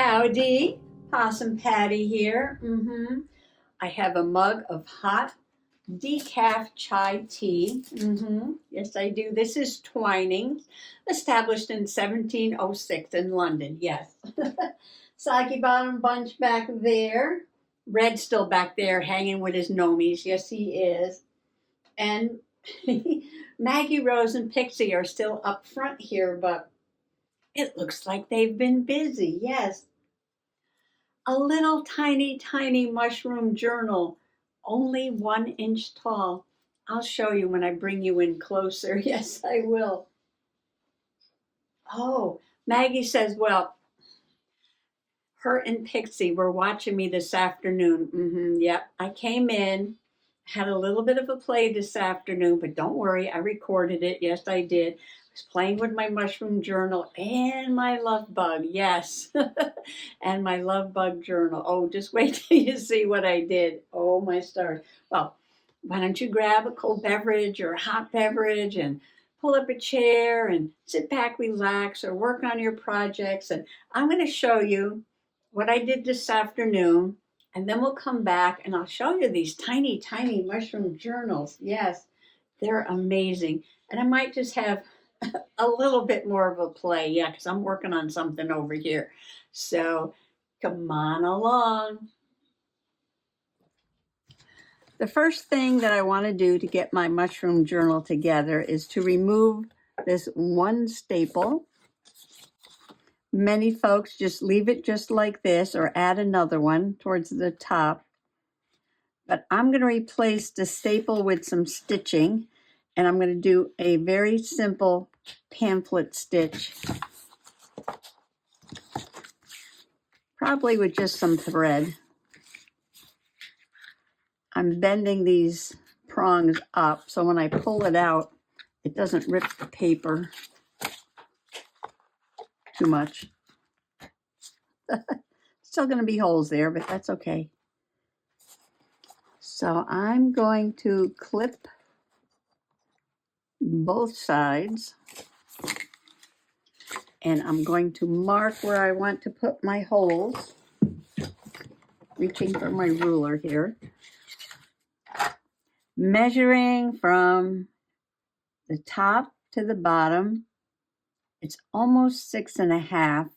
Howdy, Possum Patty here. I have a mug of hot decaf chai tea. Yes, I do. This is Twinings, established in 1706 in London. Yes. Saki Bottom Bunch back there. Red's still back there hanging with his nomies. Yes, he is. And Maggie Rose and Pixie are still up front here, but it looks like they've been busy. Yes. A little tiny mushroom journal, only 1 inch tall. I'll show you when I bring you in closer. Yes, I will. Oh, Maggie says, well, her and Pixie were watching me this afternoon. Yep, I came in, had a little bit of a play this afternoon, but don't worry, I recorded it. Yes, I did. I was playing with my mushroom journal and my love bug. Yes, and my love bug journal. Oh, just wait till you see what I did. Oh, my stars. Well, why don't you grab a cold beverage or a hot beverage and pull up a chair and sit back, relax, or work on your projects. And I'm going to show you what I did this afternoon, and then we'll come back and I'll show you these tiny mushroom journals. Yes, they're amazing. And I might just have a little bit more of a play, yeah, because I'm working on something over here. So come on along. The first thing that I want to do to get my mushroom journal together is to remove this one staple. Many folks just leave it just like this or add another one towards the top. But I'm going to replace the staple with some stitching, and I'm going to do a very simple pamphlet stitch, probably with just some thread. I'm bending these prongs up so when I pull it out, it doesn't rip the paper too much. Still going to be holes there, but that's okay. So I'm going to clip both sides, and I'm going to mark where I want to put my holes, reaching for my ruler here, measuring from the top to the bottom. It's almost 6.5,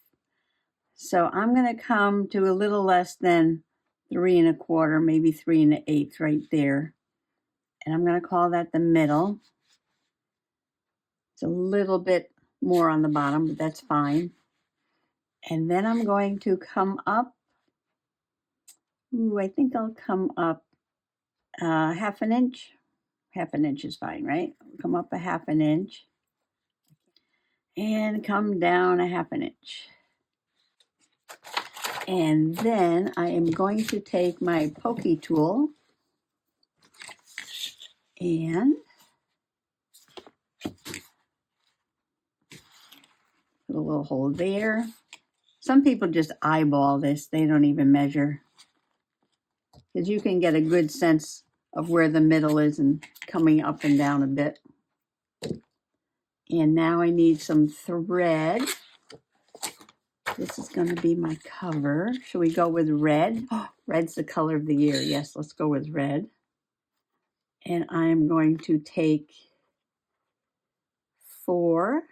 so I'm going to come to a little less than 3 1/4, maybe 3 1/8 right there, and I'm going to call that the middle. It's a little bit more on the bottom, but that's fine. And then I'm going to come up. I think I'll come up 1/2 inch. 1/2 inch is fine, right? Come up 1/2 inch and come down 1/2 inch. And then I am going to take my pokey tool and put a little hole there. Some people just eyeball this. They don't even measure, because you can get a good sense of where the middle is and coming up and down a bit. And now I need some thread. This is going to be my cover. Should we go with red? Oh, red's the color of the year. Yes, let's go with red. And I'm going to take 4.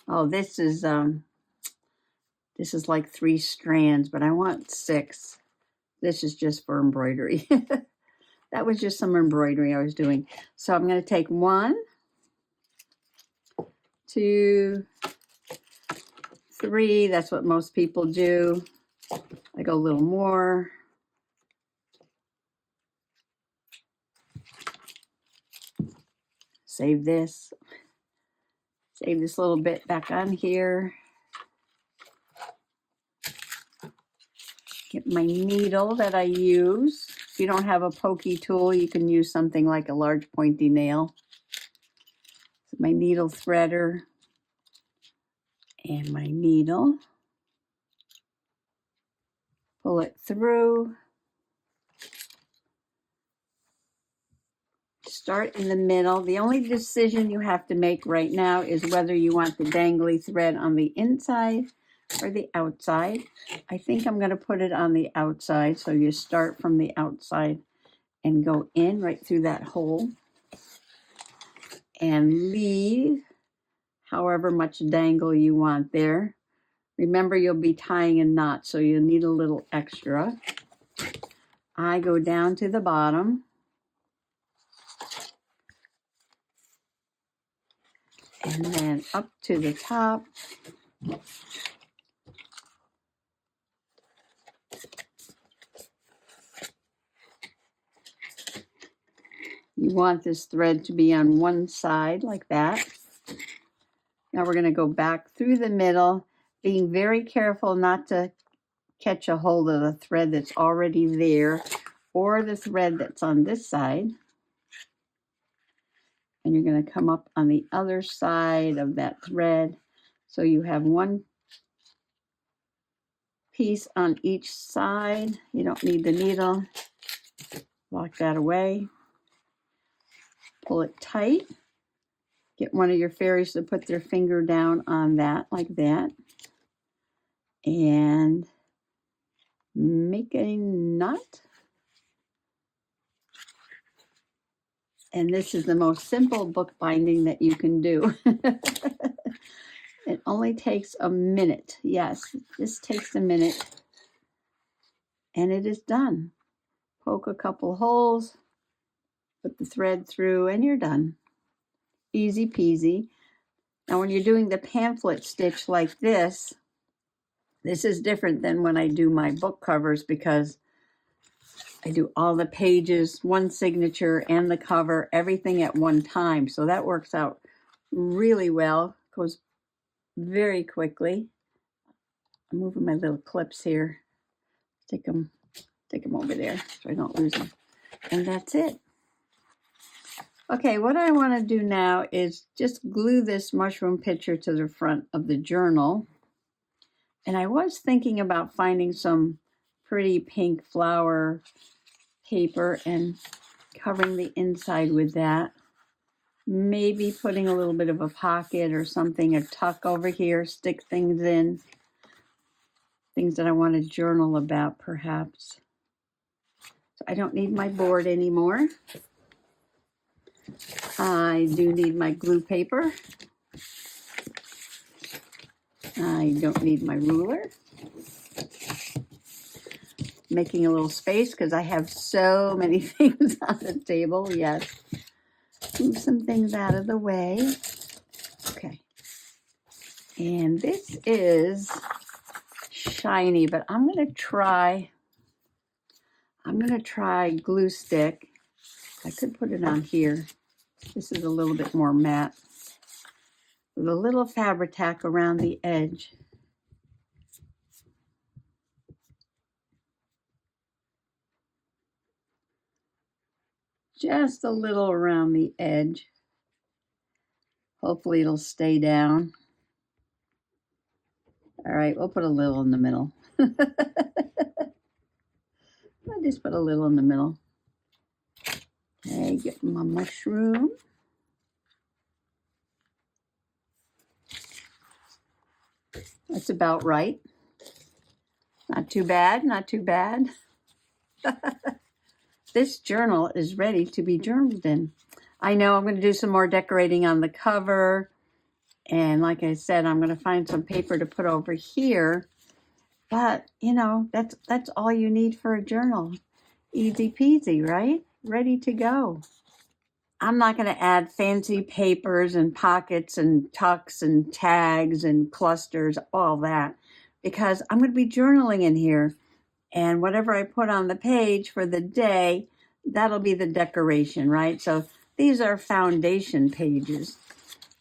Oh, this is like 3 strands, but I want 6. This is just for embroidery. That was just some embroidery I was doing. So I'm going to take 1, 2, 3. That's what most people do. I go a little more. Save this. Save this little bit back on here. Get my needle that I use. If you don't have a pokey tool, you can use something like a large pointy nail. So my needle threader and my needle. Pull it through. Start in the middle. The only decision you have to make right now is whether you want the dangly thread on the inside or the outside. I think I'm going to put it on the outside. So you start from the outside and go in right through that hole and leave however much dangle you want there. Remember, you'll be tying a knot, so you'll need a little extra. I go down to the bottom and then up to the top. You want this thread to be on one side like that. Now we're going to go back through the middle, being very careful not to catch a hold of the thread that's already there or the thread that's on this side. And you're going to come up on the other side of that thread. So you have one piece on each side. You don't need the needle. Lock that away. Pull it tight. Get one of your fairies to put their finger down on that like that. And make a knot. And this is the most simple bookbinding that you can do. It only takes a minute. Yes, this takes a minute. And it is done. Poke a couple holes, put the thread through, and you're done. Easy peasy. Now when you're doing the pamphlet stitch like this is different than when I do my book covers because I do all the pages, one signature and the cover, everything at one time. So that works out really well. Goes very quickly. I'm moving my little clips here. Take them over there so I don't lose them. And that's it. Okay, what I want to do now is just glue this mushroom picture to the front of the journal. And I was thinking about finding some pretty pink flower paper and covering the inside with that. Maybe putting a little bit of a pocket or something, a tuck over here, stick things in. Things that I want to journal about, perhaps. So I don't need my board anymore. I do need my glue paper. I don't need my ruler. Making a little space because I have so many things on the table. Yes. Move some things out of the way. Okay. And this is shiny, but I'm going to try glue stick. I could put it on here. This is a little bit more matte. With a little Fabri-Tac around the edge. Just a little around the edge. Hopefully it'll stay down. All right, we'll put a little in the middle. I'll just put a little in the middle. Okay, get my mushroom. That's about right. Not too bad, not too bad. This journal is ready to be journaled in. I know I'm going to do some more decorating on the cover. And like I said, I'm going to find some paper to put over here. But, you know, that's all you need for a journal. Easy peasy, right? Ready to go. I'm not going to add fancy papers and pockets and tucks and tags and clusters, all that, because I'm going to be journaling in here. And whatever I put on the page for the day, that'll be the decoration, right? So these are foundation pages.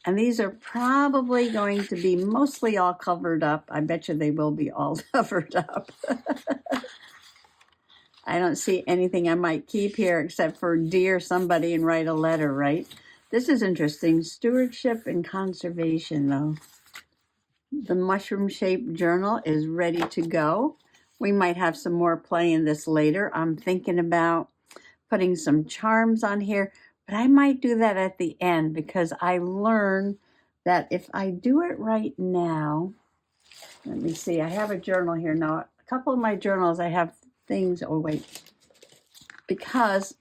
And these are probably going to be mostly all covered up. I bet you they will be all covered up. I don't see anything I might keep here except for dear somebody and write a letter, right? This is interesting. Stewardship and conservation, though. The mushroom-shaped journal is ready to go. We might have some more play in this later. I'm thinking about putting some charms on here, but I might do that at the end because I learned that if I do it right now, Let me see. I have a journal here now. A couple of my journals, I have things. Oh, wait. Because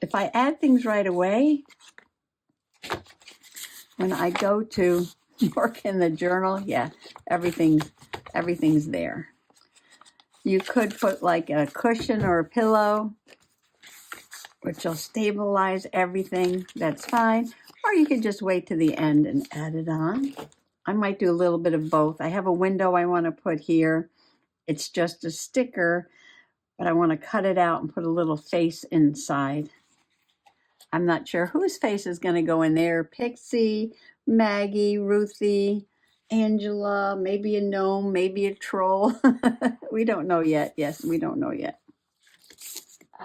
if I add things right away, when I go to work in the journal, yeah, everything's there. You could put like a cushion or a pillow, which will stabilize everything. That's fine. Or you could just wait to the end and add it on. I might do a little bit of both. I have a window I want to put here. It's just a sticker, but I want to cut it out and put a little face inside. I'm not sure whose face is going to go in there. Pixie, Maggie, Ruthie, Angela, maybe a gnome, maybe a troll. We don't know yet. Yes, we don't know yet.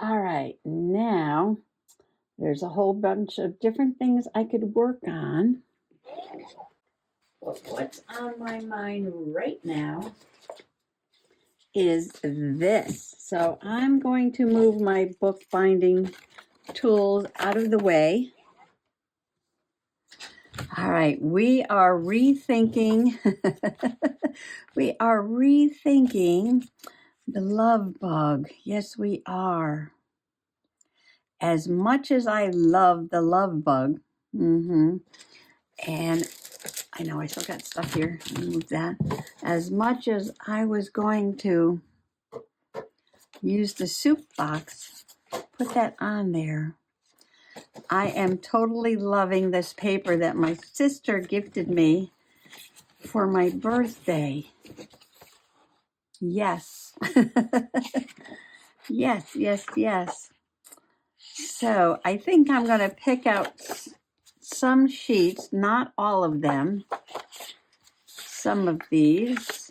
All right, now there's a whole bunch of different things I could work on. But what's on my mind right now is this. So I'm going to move my bookbinding tools out of the way. All right, we are rethinking the love bug. Yes, we are. As much as I love the love bug, and I know I still got stuff here. Move that. As much as I was going to use the soup box, put that on there. I am totally loving this paper that my sister gifted me for my birthday. Yes. Yes. So I think I'm going to pick out some sheets, not all of them. Some of these.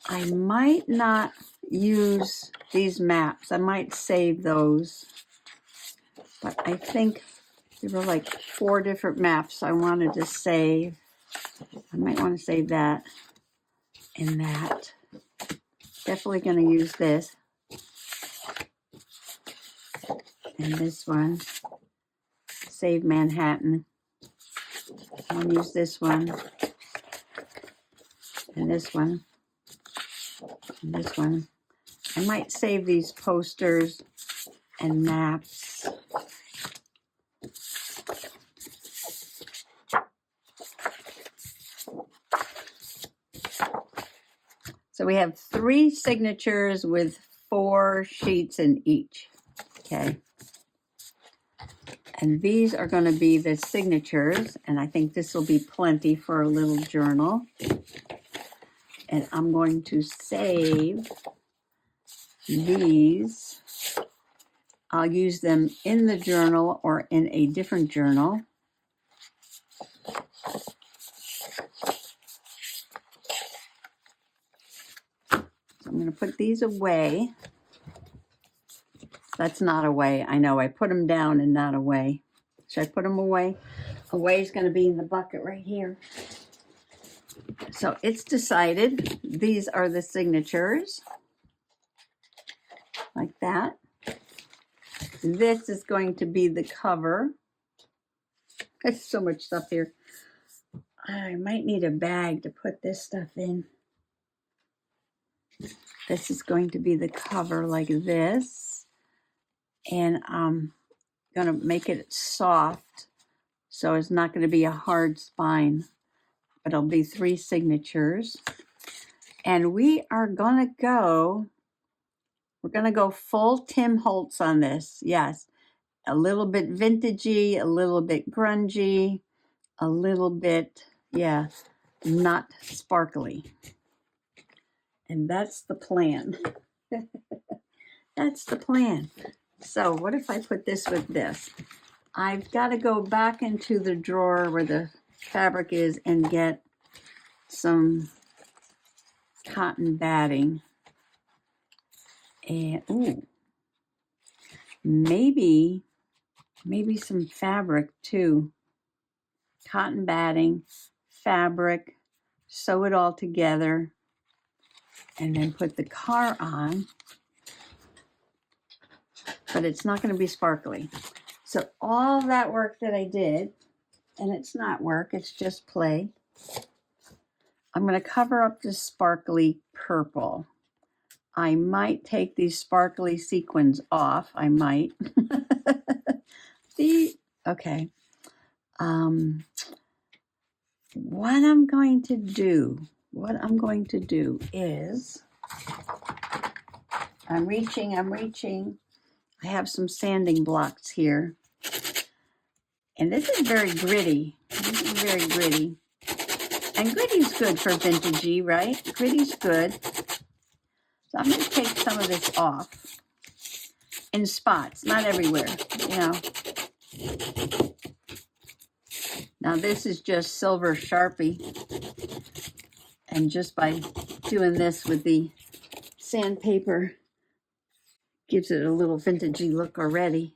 I might not use these maps. I might save those. But I think there were like 4 different maps I wanted to save. I might want to save that and that. Definitely going to use this. And this one. Save Manhattan. I'll use this one. And this one. And this one. I might save these posters and maps. So we have 3 signatures with 4 sheets in each. Okay. And these are going to be the signatures. And I think this will be plenty for a little journal. And I'm going to save these. I'll use them in the journal or in a different journal. So I'm going to put these away. That's not away. I know I put them down and not away. Should I put them away? Away is going to be in the bucket right here. So it's decided. These are the signatures. Like that. This is going to be the cover. There's so much stuff here. I might need a bag to put this stuff in. This is going to be the cover like this. And I'm going to make it soft. So it's not going to be a hard spine. But it'll be 3 signatures. And we are going to go, we're going to go full Tim Holtz on this. Yes. A little bit vintagey, a little bit grungy, a little bit, yeah, not sparkly. And that's the plan. That's the plan. So what if I put this with this? I've got to go back into the drawer where the fabric is and get some cotton batting. And, ooh, maybe some fabric too. Cotton batting, fabric, sew it all together, and then put the car on. But it's not going to be sparkly. So all that work that I did, and it's not work, it's just play. I'm going to cover up this sparkly purple. I might take these sparkly sequins off. I might. Okay. What I'm going to do is, I'm reaching. I have some sanding blocks here. And this is very gritty. And gritty's good for vintagey, right? Gritty's good. So I'm going to take some of this off in spots, not everywhere, you know. Now this is just silver Sharpie. And just by doing this with the sandpaper, gives it a little vintagey look already.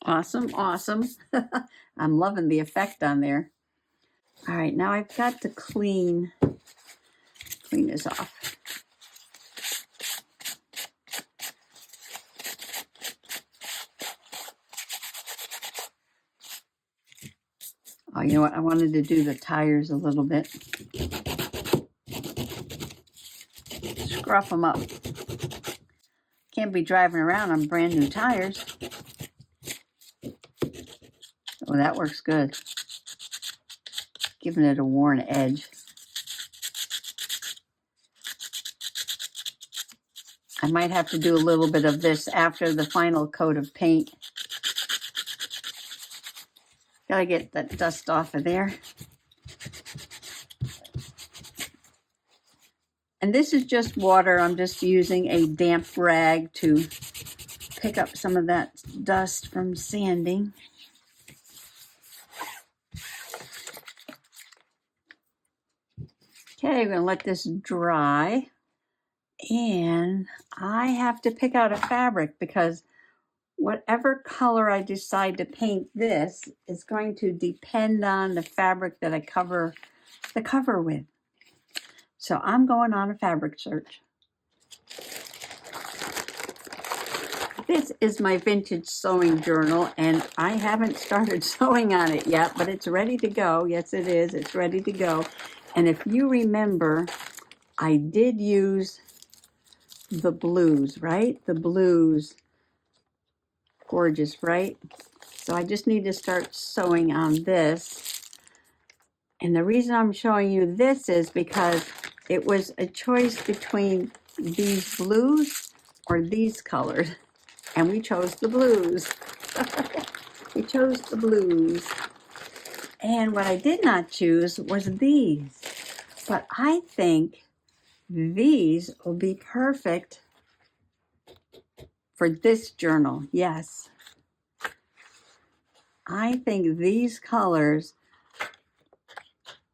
Awesome. I'm loving the effect on there. All right, now I've got to clean this off. Oh, you know what? I wanted to do the tires a little bit. Scruff them up. Can't be driving around on brand new tires. Oh, that works good. Giving it a worn edge. I might have to do a little bit of this after the final coat of paint. Gotta get that dust off of there. And this is just water. I'm just using a damp rag to pick up some of that dust from sanding. Okay, we're gonna let this dry. And I have to pick out a fabric because whatever color I decide to paint this is going to depend on the fabric that I cover the cover with. So I'm going on a fabric search. This is my vintage sewing journal, and I haven't started sewing on it yet, but it's ready to go. Yes, it is. It's ready to go. And if you remember, I did use the blues, right? The blues. Gorgeous, right? So I just need to start sewing on this. And the reason I'm showing you this is because it was a choice between these blues or these colors. And we chose the blues. We chose the blues. And what I did not choose was these. But I think these will be perfect for this journal. Yes. I think these colors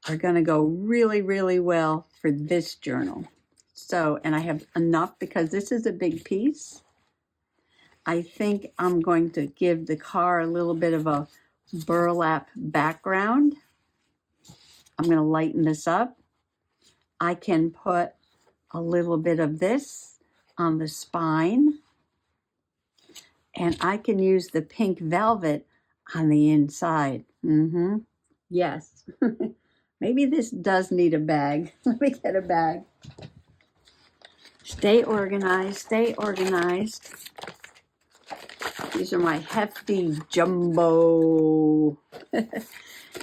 are going to go really, really well for this journal. So, and I have enough because this is a big piece. I think I'm going to give the car a little bit of a burlap background. I'm going to lighten this up. I can put a little bit of this on the spine. And I can use the pink velvet on the inside. Yes. Maybe this does need a bag. Let me get a bag. Stay organized, stay organized. These are my hefty jumbo.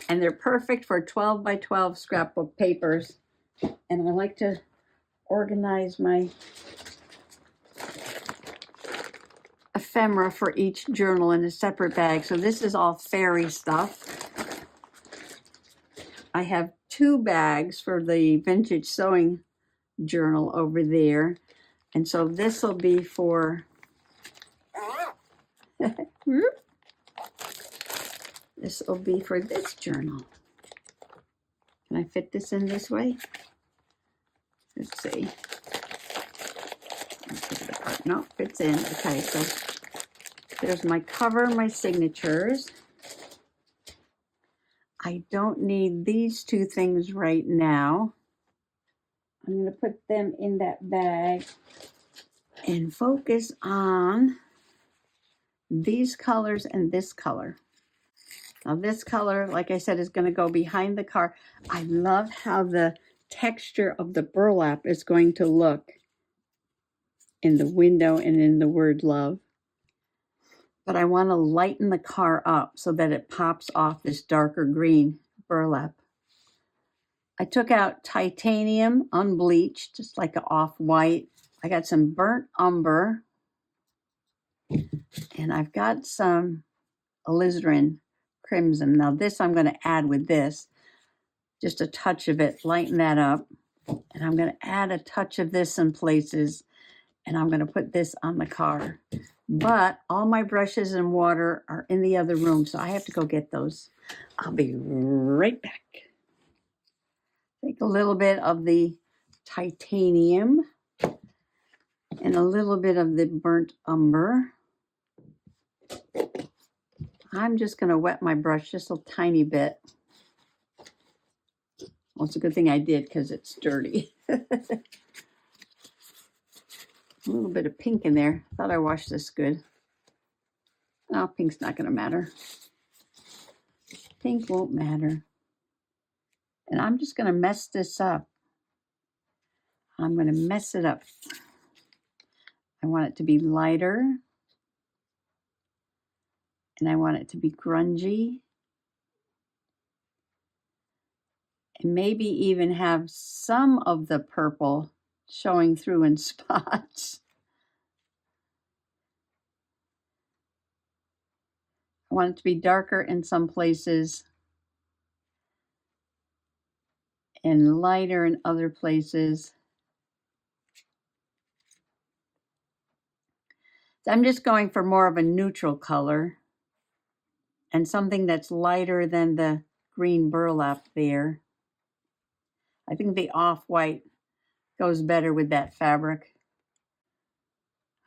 And they're perfect for 12 by 12 scrapbook papers. And I like to organize my ephemera for each journal in a separate bag. So this is all fairy stuff. I have 2 bags for the vintage sewing journal over there. And so this will be for this will be for this journal. Can I fit this in this way? Let's see. Let's take it apart. No, fits in. Okay, so there's my cover, my signatures. I don't need these 2 things right now. I'm going to put them in that bag and focus on these colors and this color. Now this color, like I said, is going to go behind the car. I love how the texture of the burlap is going to look in the window and in the word love. But I want to lighten the car up so that it pops off this darker green burlap. I took out titanium unbleached, just like an off-white. I got some burnt umber. And I've got some alizarin crimson. Now this I'm going to add with this. Just a touch of it, lighten that up. And I'm going to add a touch of this in places. And I'm going to put this on the car. But all my brushes and water are in the other room, so I have to go get those. I'll be right back. Take a little bit of the titanium and a little bit of the burnt umber. I'm just going to wet my brush just a tiny bit. Well, it's a good thing I did because it's dirty. A little bit of pink in there. Thought I washed this good. Oh, pink's not going to matter. Pink won't matter. And I'm just going to mess this up. I'm going to mess it up. I want it to be lighter. And I want it to be grungy. And maybe even have some of the purple showing through in spots. I want it to be darker in some places and lighter in other places. So I'm just going for more of a neutral color and something that's lighter than the green burlap there. I think the off-white goes better with that fabric.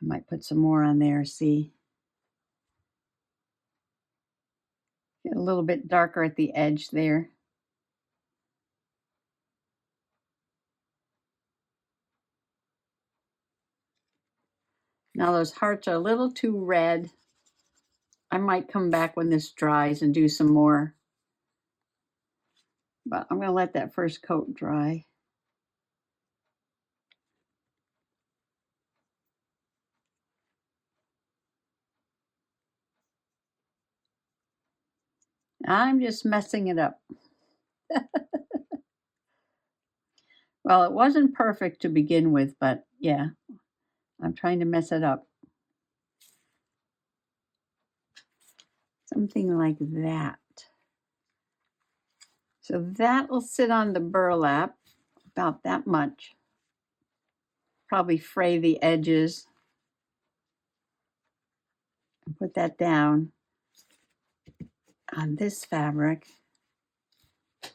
I might put some more on there, see. Get a little bit darker at the edge there. Now those hearts are a little too red. I might come back when this dries and do some more. But I'm going to let that first coat dry. I'm just messing it up. Well, it wasn't perfect to begin with, but yeah, I'm trying to mess it up. Something like that. So that will sit on the burlap, about that much. Probably fray the edges. And put that down on this fabric.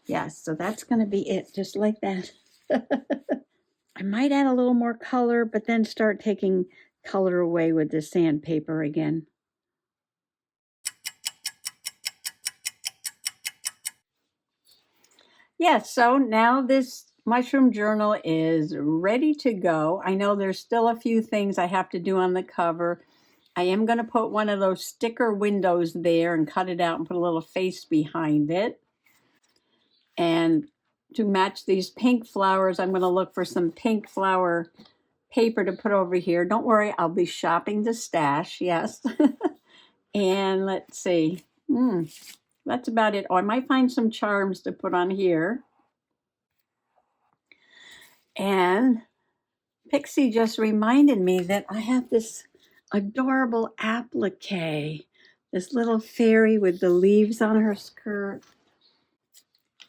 Yes, so that's going to be it, just like that. I might add a little more color, but then start taking color away with the sandpaper again. Yes, so now this mushroom journal is ready to go. I know there's still a few things I have to do on the cover. I am going to put one of those sticker windows there and cut it out and put a little face behind it. And to match these pink flowers, I'm going to look for some pink flower paper to put over here. Don't worry, I'll be shopping the stash, yes. And let's see. That's about it. Oh, I might find some charms to put on here. And Pixie just reminded me that I have this adorable applique, this little fairy with the leaves on her skirt.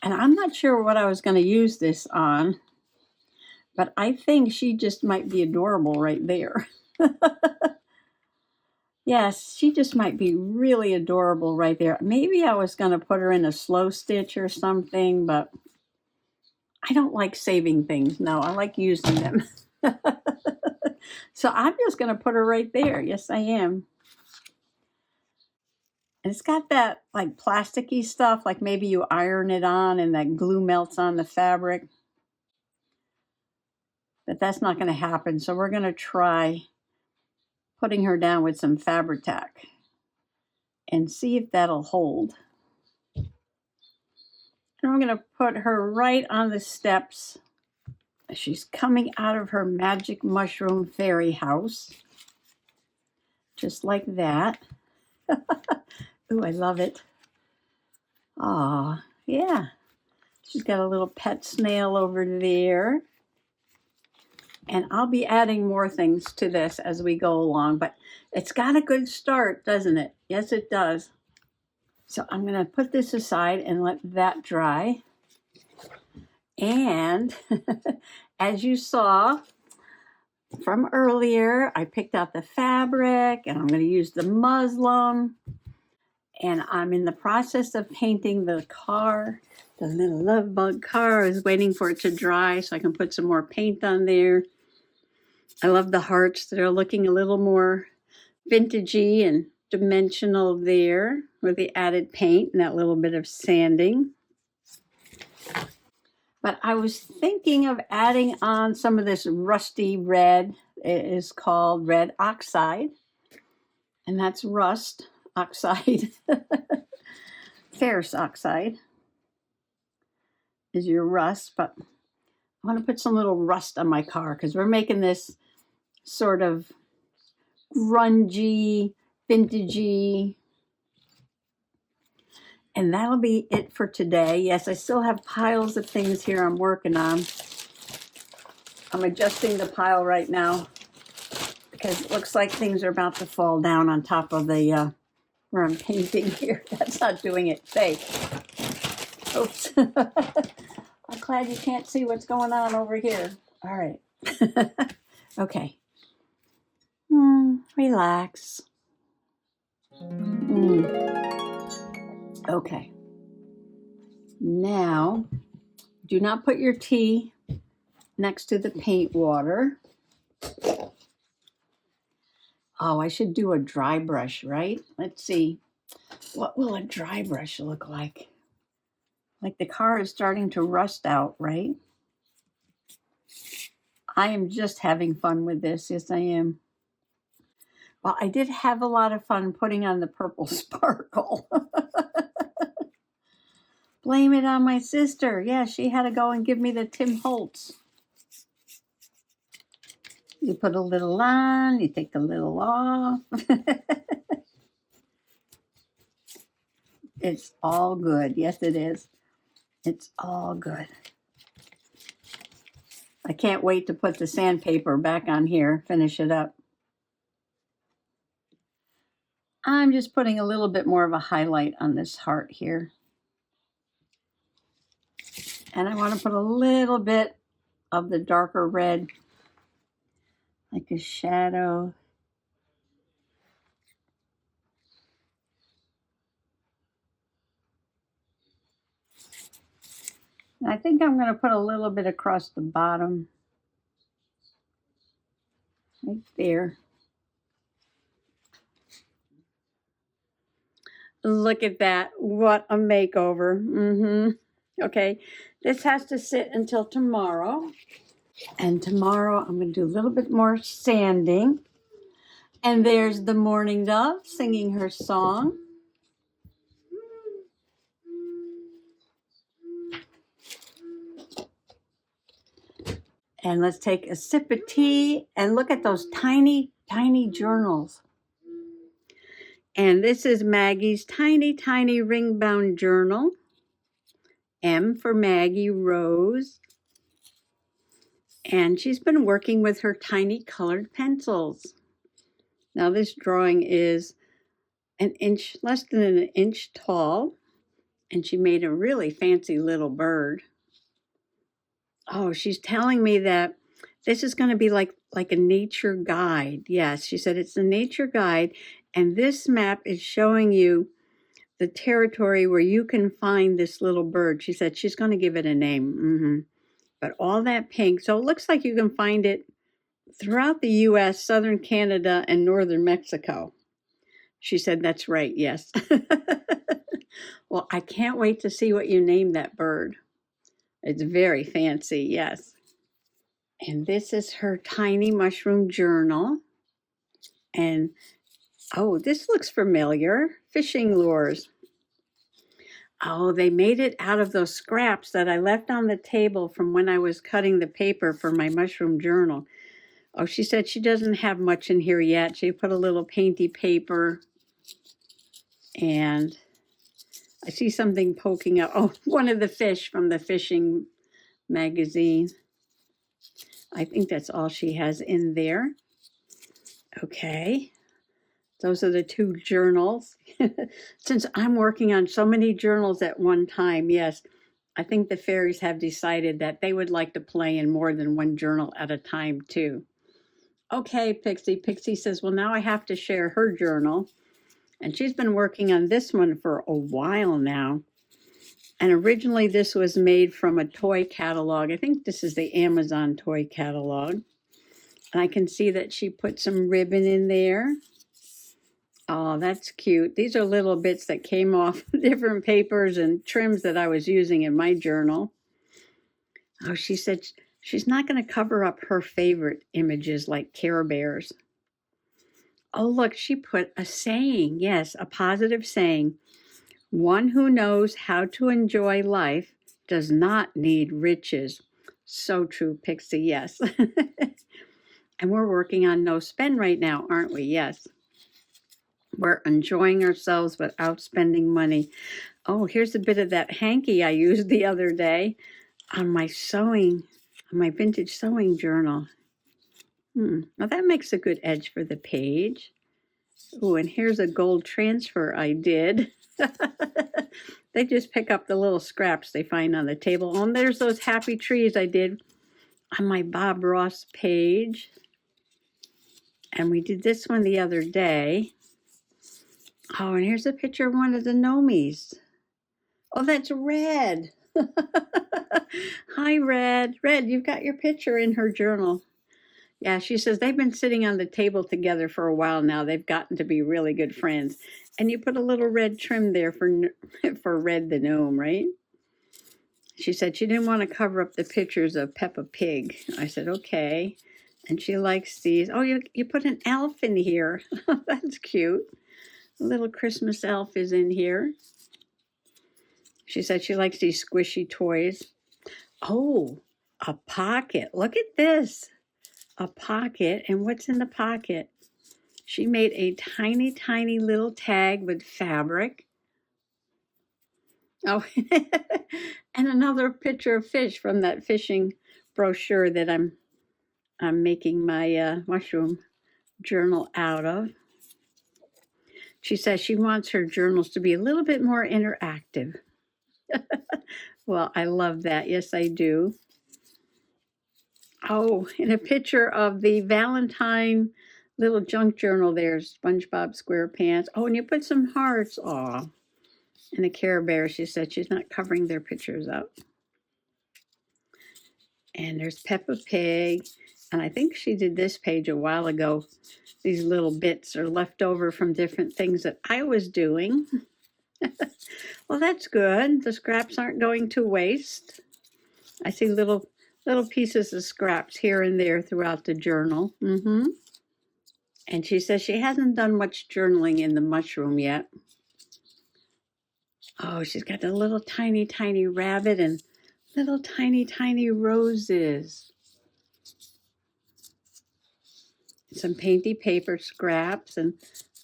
And I'm not sure what I was going to use this on, but I think she just might be adorable right there. Yes, she just might be really adorable right there. Maybe I was going to put her in a slow stitch or something, but I don't like saving things. No, I like using them. So I'm just going to put her right there. Yes, I am. And it's got that like plasticky stuff, like maybe you iron it on and that glue melts on the fabric. But that's not going to happen. So we're going to try putting her down with some fabric tack and see if that'll hold. And I'm going to put her right on the steps. She's coming out of her magic mushroom fairy house. Just like that. Ooh, I love it. Aw, yeah. She's got a little pet snail over there. And I'll be adding more things to this as we go along, but it's got a good start, doesn't it? Yes, it does. So I'm going to put this aside and let that dry. And as you saw from earlier, I picked out the fabric and I'm going to use the muslin. And I'm in the process of painting the car. The little love bug car. I was waiting for it to dry so I can put some more paint on there. I love the hearts that are looking a little more vintagey and dimensional there with the added paint and that little bit of sanding. But I was thinking of adding on some of this rusty red. It is called red oxide. And that's rust oxide. Ferrous oxide is your rust. But I want to put some little rust on my car because we're making this sort of grungy, vintagey. And that'll be it for today. Yes, I still have piles of things here I'm working on. I'm adjusting the pile right now because it looks like things are about to fall down on top of the where I'm painting here. That's not doing it. Fake. Oops. I'm glad you can't see what's going on over here. All right. Okay. Relax. Okay. Now, do not put your tea next to the paint water. Oh, I should do a dry brush, right? Let's see. What will a dry brush look like? Like the car is starting to rust out, right? I am just having fun with this. Yes, I am. Well, I did have a lot of fun putting on the purple sparkle. Blame it on my sister. Yeah, she had to go and give me the Tim Holtz. You put a little on, you take a little off. It's all good. Yes, it is. It's all good. I can't wait to put the sandpaper back on here, finish it up. I'm just putting a little bit more of a highlight on this heart here. And I want to put a little bit of the darker red, like a shadow. And I think I'm going to put a little bit across the bottom. Right there. Look at that. What a makeover. Okay. This has to sit until tomorrow. And tomorrow I'm going to do a little bit more sanding. And there's the mourning dove singing her song. And let's take a sip of tea and look at those tiny, tiny journals. And this is Maggie's tiny, tiny ring-bound journal. M for Maggie Rose. And she's been working with her tiny colored pencils. Now this drawing is less than an inch tall. And she made a really fancy little bird. Oh, she's telling me that this is going to be like a nature guide. Yes, she said it's a nature guide. And this map is showing you the territory where you can find this little bird. She said she's going to give it a name. But all that pink. So it looks like you can find it throughout the U.S., southern Canada, and northern Mexico. She said that's right, yes. Well, I can't wait to see what you name that bird. It's very fancy, yes. And this is her tiny mushroom journal. And, oh, this looks familiar. Fishing lures. Oh, they made it out of those scraps that I left on the table from when I was cutting the paper for my mushroom journal. Oh, she said she doesn't have much in here yet. She put a little painty paper, and I see something poking up. Oh, one of the fish from the fishing magazine. I think that's all she has in there. Okay. Those are the two journals. Since I'm working on so many journals at one time, yes, I think the fairies have decided that they would like to play in more than one journal at a time, too. Okay, Pixie. Pixie says, well, now I have to share her journal. And she's been working on this one for a while now. And originally this was made from a toy catalog. I think this is the Amazon toy catalog. And I can see that she put some ribbon in there. Oh, that's cute. These are little bits that came off different papers and trims that I was using in my journal. Oh, she said she's not going to cover up her favorite images like Care Bears. Oh, look, she put a saying. Yes, a positive saying. One who knows how to enjoy life does not need riches. So true, Pixie, yes. And we're working on no spend right now, aren't we? Yes. We're enjoying ourselves without spending money. Oh, here's a bit of that hanky I used the other day on my sewing, on my vintage sewing journal. Now that makes a good edge for the page. Oh, and here's a gold transfer I did. They just pick up the little scraps they find on the table. Oh, and there's those happy trees I did on my Bob Ross page. And we did this one the other day. Oh, and here's a picture of one of the gnomies. Oh, that's Red. Hi, Red. Red, you've got your picture in her journal. Yeah, she says they've been sitting on the table together for a while now. They've gotten to be really good friends. And you put a little red trim there for Red the gnome, right? She said she didn't want to cover up the pictures of Peppa Pig. I said, okay. And she likes these. Oh, you put an elf in here. That's cute. A little Christmas elf is in here. She said she likes these squishy toys. Oh, a pocket. Look at this. A pocket. And what's in the pocket? She made a tiny, tiny little tag with fabric. Oh, and another picture of fish from that fishing brochure that I'm making my mushroom journal out of. She says she wants her journals to be a little bit more interactive. Well, I love that. Yes, I do. Oh, and a picture of the Valentine little junk journal there, SpongeBob SquarePants. Oh, and you put some hearts. Aw. And a Care Bear, she said she's not covering their pictures up. And there's Peppa Pig. And I think she did this page a while ago. These little bits are left over from different things that I was doing. Well, that's good. The scraps aren't going to waste. I see little pieces of scraps here and there throughout the journal. And she says she hasn't done much journaling in the mushroom yet. Oh, she's got a little tiny, tiny rabbit and little tiny, tiny roses. Some painty paper scraps, and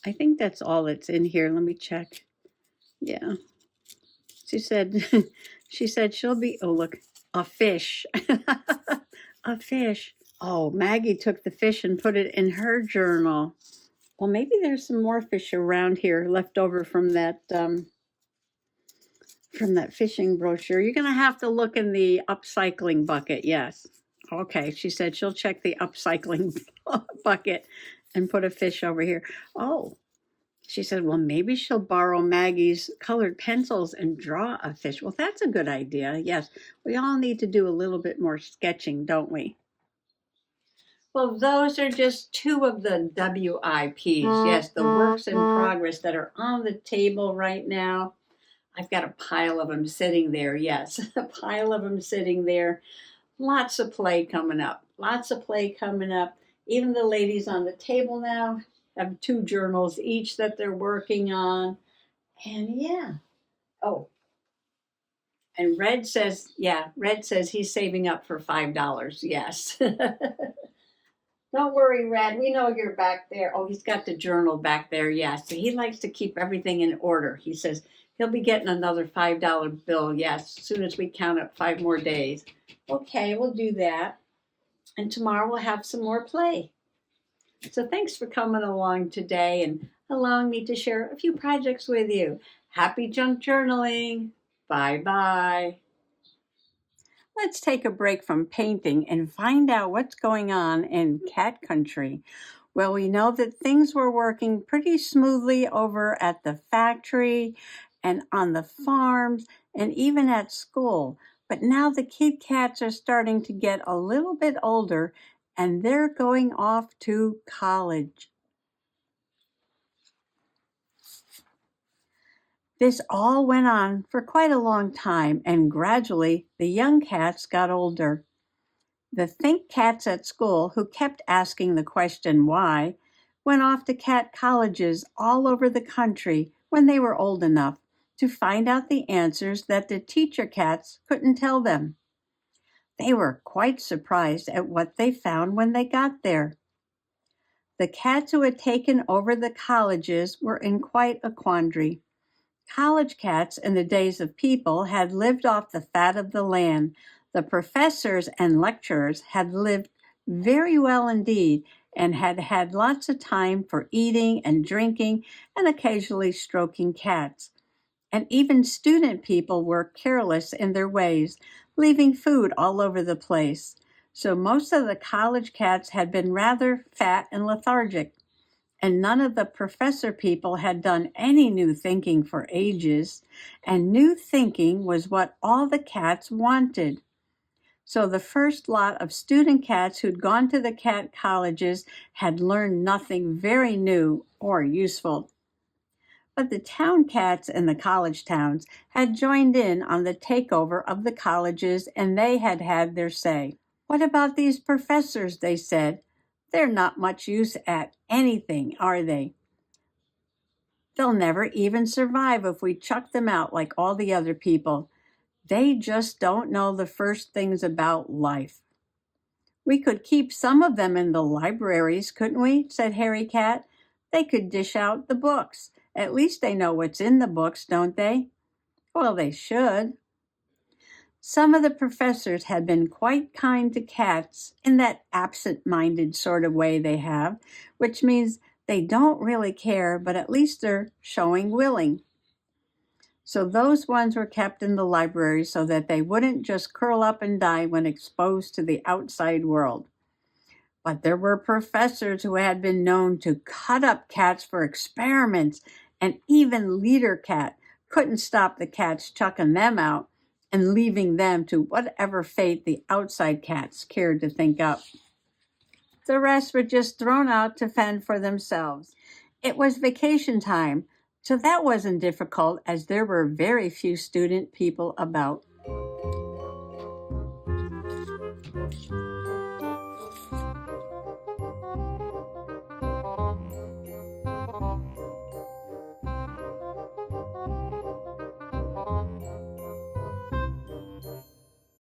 I think that's all that's in here. Let me check. Yeah. She said she'll be, oh, look, a fish. A fish. Oh, Maggie took the fish and put it in her journal. Well, maybe there's some more fish around here left over from that fishing brochure. You're going to have to look in the upcycling bucket. Yes. Okay. She said she'll check the upcycling bucket and put a fish over here. Oh, she said, well, maybe she'll borrow Maggie's colored pencils and draw a fish. Well, that's a good idea. Yes. We all need to do a little bit more sketching, don't we? Well, those are just two of the WIPs. Yes, the works in progress that are on the table right now. I've got a pile of them sitting there. Yes, a pile of them sitting there. Lots of play coming up. Lots of play coming up. Even the ladies on the table now have two journals each that they're working on. And yeah. Oh, And Red says he's saving up for $5. Yes. Don't worry, Red. We know you're back there. Oh, he's got the journal back there. Yes. So he likes to keep everything in order. He says he'll be getting another $5 bill. Yes. As soon as we count up 5 more days. Okay, we'll do that. And tomorrow we'll have some more play. So thanks for coming along today and allowing me to share a few projects with you. Happy junk journaling. Bye-bye. Let's take a break from painting and find out what's going on in cat country. Well, we know that things were working pretty smoothly over at the factory and on the farms and even at school. But now the kid cats are starting to get a little bit older and they're going off to college. This all went on for quite a long time, and gradually the young cats got older. The think cats at school, who kept asking the question why, went off to cat colleges all over the country when they were old enough to find out the answers that the teacher cats couldn't tell them. They were quite surprised at what they found when they got there. The cats who had taken over the colleges were in quite a quandary. College cats in the days of people had lived off the fat of the land. The professors and lecturers had lived very well indeed and had had lots of time for eating and drinking and occasionally stroking cats. And even student people were careless in their ways, leaving food all over the place. So most of the college cats had been rather fat and lethargic. And none of the professor people had done any new thinking for ages, and new thinking was what all the cats wanted. So the first lot of student cats who'd gone to the cat colleges had learned nothing very new or useful. But the town cats in the college towns had joined in on the takeover of the colleges, and they had had their say. What about these professors, they said. They're not much use at anything, are they? They'll never even survive if we chuck them out like all the other people. They just don't know the first things about life. We could keep some of them in the libraries, couldn't we? Said Harry Cat. They could dish out the books. At least they know what's in the books, don't they? Well, they should. Some of the professors had been quite kind to cats in that absent-minded sort of way they have, which means they don't really care, but at least they're showing willing. So those ones were kept in the library so that they wouldn't just curl up and die when exposed to the outside world. But there were professors who had been known to cut up cats for experiments, and even Leader Cat couldn't stop the cats chucking them out and leaving them to whatever fate the outside cats cared to think up. The rest were just thrown out to fend for themselves. It was vacation time, so that wasn't difficult as there were very few student people about.